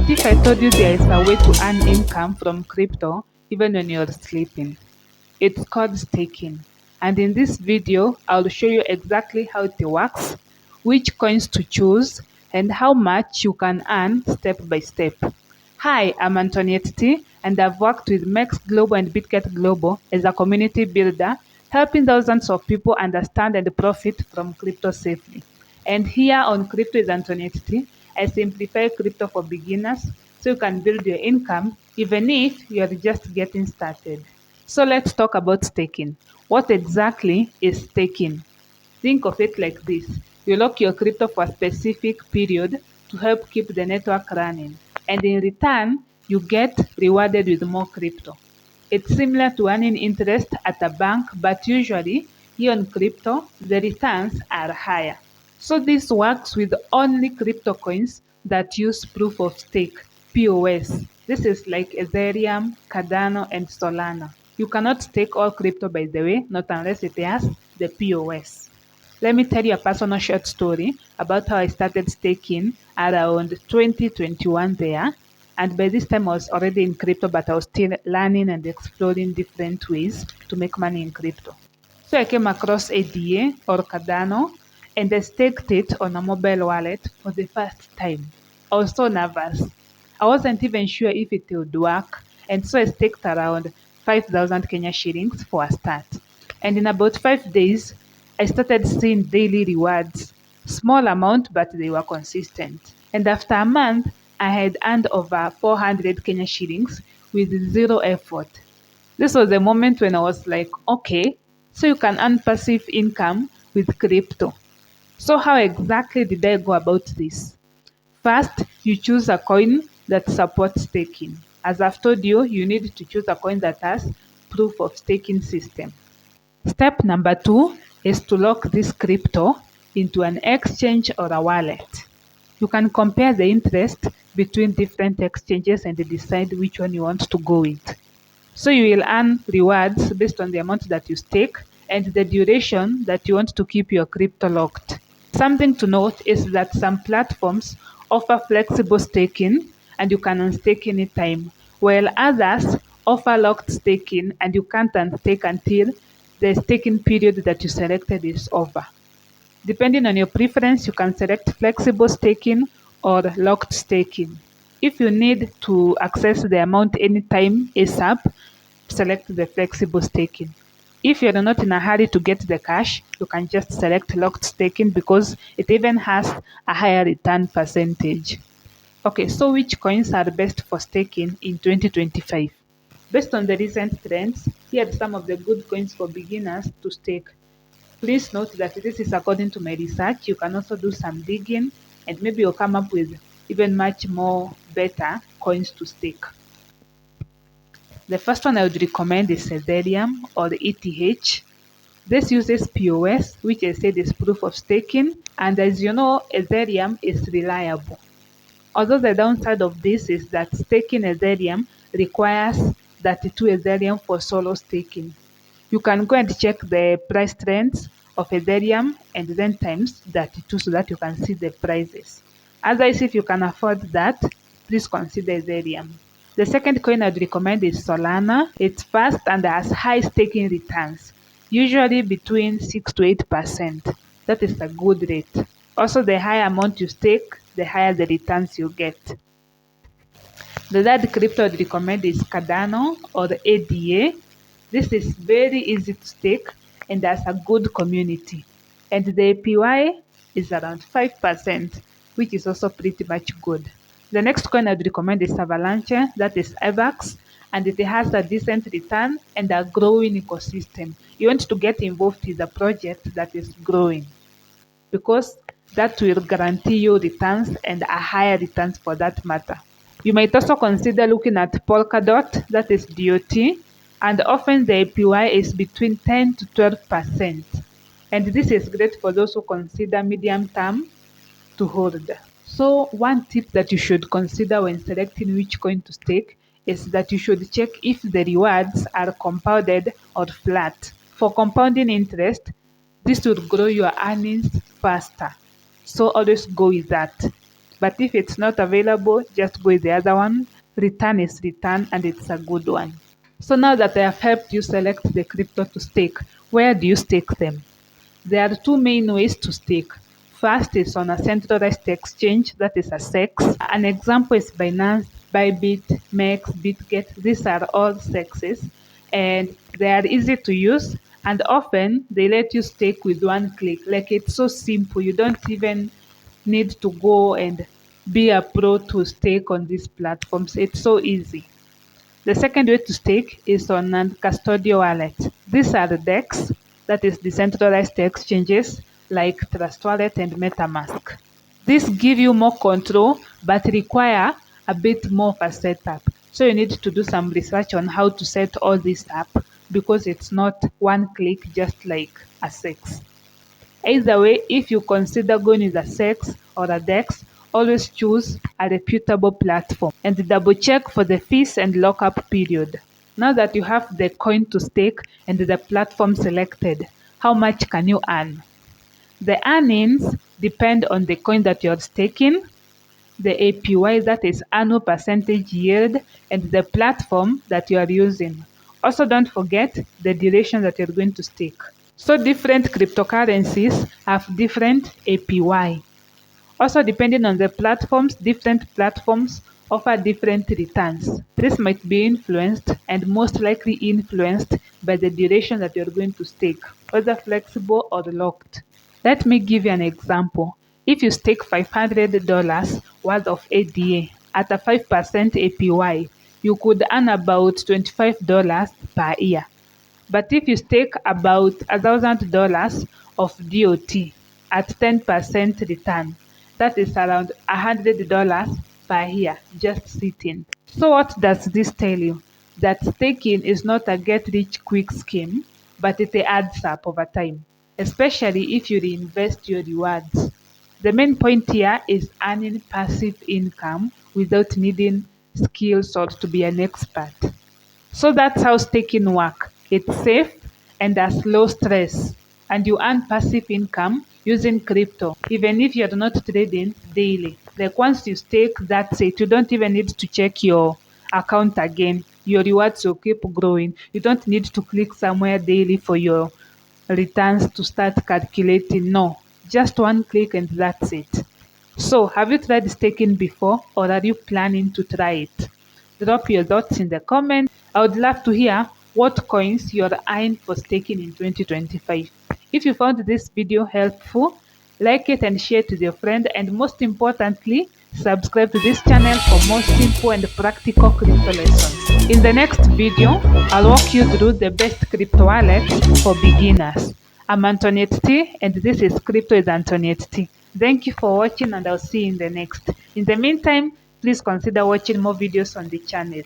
What if I told you there is a way to earn income from crypto even when you're sleeping? It's called staking. And in this video, I'll show you exactly how it works, which coins to choose, and how much you can earn step by step. Hi, I'm Antoniettetee, and I've worked with Mex Global and BitGet Global as a community builder, helping thousands of people understand and profit from crypto safely. And here on Crypto with Antoniettetee, I simplify crypto for beginners so you can build your income even if you're just getting started. So let's talk about staking. What exactly is staking? Think of it like this. You lock your crypto for a specific period to help keep the network running. And in return, you get rewarded with more crypto. It's similar to earning interest at a bank, but usually here on crypto, the returns are higher. So this works with only crypto coins that use proof of stake, POS. This is like Ethereum, Cardano, and Solana. You cannot stake all crypto, by the way, not unless it has the POS. Let me tell you a personal short story about how I started staking around 2021 there. And by this time I was already in crypto, but I was still learning and exploring different ways to make money in crypto. So I came across ADA or Cardano and I staked it on a mobile wallet for the first time. I was so nervous. I wasn't even sure if it would work, and so I staked around 5,000 Kenya shillings for a start. And in about 5 days, I started seeing daily rewards. Small amount, but they were consistent. And after a month, I had earned over 400 Kenya shillings with zero effort. This was the moment when I was like, okay, so you can earn passive income with crypto. So how exactly did I go about this? First, you choose a coin that supports staking. As I've told you, you need to choose a coin that has proof of staking system. Step number 2 is to lock this crypto into an exchange or a wallet. You can compare the interest between different exchanges and decide which one you want to go with. So you will earn rewards based on the amount that you stake and the duration that you want to keep your crypto locked. Something to note is that some platforms offer flexible staking and you can unstake anytime, while others offer locked staking and you can't unstake until the staking period that you selected is over. Depending on your preference, you can select flexible staking or locked staking. If you need to access the amount anytime ASAP, select the flexible staking. If you're not in a hurry to get the cash, you can just select locked staking because it even has a higher return percentage. Okay, so which coins are best for staking in 2025? Based on the recent trends, here are some of the good coins for beginners to stake. Please note that this is according to my research. You can also do some digging and maybe you'll come up with even much more better coins to stake. The first one I would recommend is Ethereum or ETH. This uses POS, which I said is proof of staking, and as you know, Ethereum is reliable. Although the downside of this is that staking Ethereum requires 32 Ethereum for solo staking. You can go and check the price trends of Ethereum and then times 32 so that you can see the prices. Otherwise, if you can afford that, please consider Ethereum. The second coin I'd recommend is Solana. It's fast and has high staking returns, usually between 6 to 8%. That is a good rate. Also, the higher amount you stake, the higher the returns you get. The third crypto I'd recommend is Cardano or ADA. This is very easy to stake and has a good community. And the APY is around 5%, which is also pretty much good. The next coin I'd recommend is Avalanche, that is AVAX, and it has a decent return and a growing ecosystem. You want to get involved with a project that is growing because that will guarantee you returns and a higher returns for that matter. You might also consider looking at Polkadot, that is DOT, and often the APY is between 10 to 12%. And this is great for those who consider medium term to hold. So one tip that you should consider when selecting which coin to stake is that you should check if the rewards are compounded or flat. For compounding interest, this will grow your earnings faster. So always go with that. But if it's not available, just go with the other one. Return is return, and it's a good one. So now that I have helped you select the crypto to stake, where do you stake them? There are two main ways to stake. First is on a centralized exchange, that is a SEX. An example is Binance, Bybit, MEX, BitGet. These are all SEXs, and they are easy to use, and often they let you stake with one click. Like, it's so simple. You don't even need to go and be a pro to stake on these platforms. It's so easy. The second way to stake is on non-custodial wallet. These are the DEX, that is decentralized exchanges like Trust Wallet and MetaMask. These give you more control but require a bit more of a setup. So you need to do some research on how to set all this up because it's not one click just like a SEX. Either way, if you consider going with a SEX or a DEX, always choose a reputable platform and double check for the fees and lockup period. Now that you have the coin to stake and the platform selected, how much can you earn? The earnings depend on the coin that you're staking, the APY, that is annual percentage yield, and the platform that you are using. Also, don't forget the duration that you're going to stake. So different cryptocurrencies have different APY. Also, depending on the platforms, different platforms offer different returns. This might be influenced and most likely influenced by the duration that you're going to stake, whether flexible or locked. Let me give you an example. If you stake $500 worth of ADA at a 5% APY, you could earn about $25 per year. But if you stake about $1,000 of DOT at 10% return, that is around $100 per year just sitting. So what does this tell you? That staking is not a get rich quick scheme, but it adds up over time, especially if you reinvest your rewards. The main point here is earning passive income without needing skills or to be an expert. So that's how staking work. It's safe and has low stress, and you earn passive income using crypto, even if you're not trading daily. Like, once you stake, that's it. You don't even need to check your account again. Your rewards will keep growing. You don't need to click somewhere daily for your returns to start calculating. No, just one click and that's it. So, have you tried staking before, or are you planning to try it? Drop your thoughts in the comments. I would love to hear what coins you're eyeing for staking in 2025. If you found this video helpful, like it and share it with your friend, and most importantly, subscribe to this channel for more simple and practical crypto lessons. In the next video, I'll walk you through the best crypto wallets for beginners. I'm Antoniette T, and this is Crypto with Antoniette T. Thank you for watching, and I'll see you in the next. In the meantime, please consider watching more videos on the channel.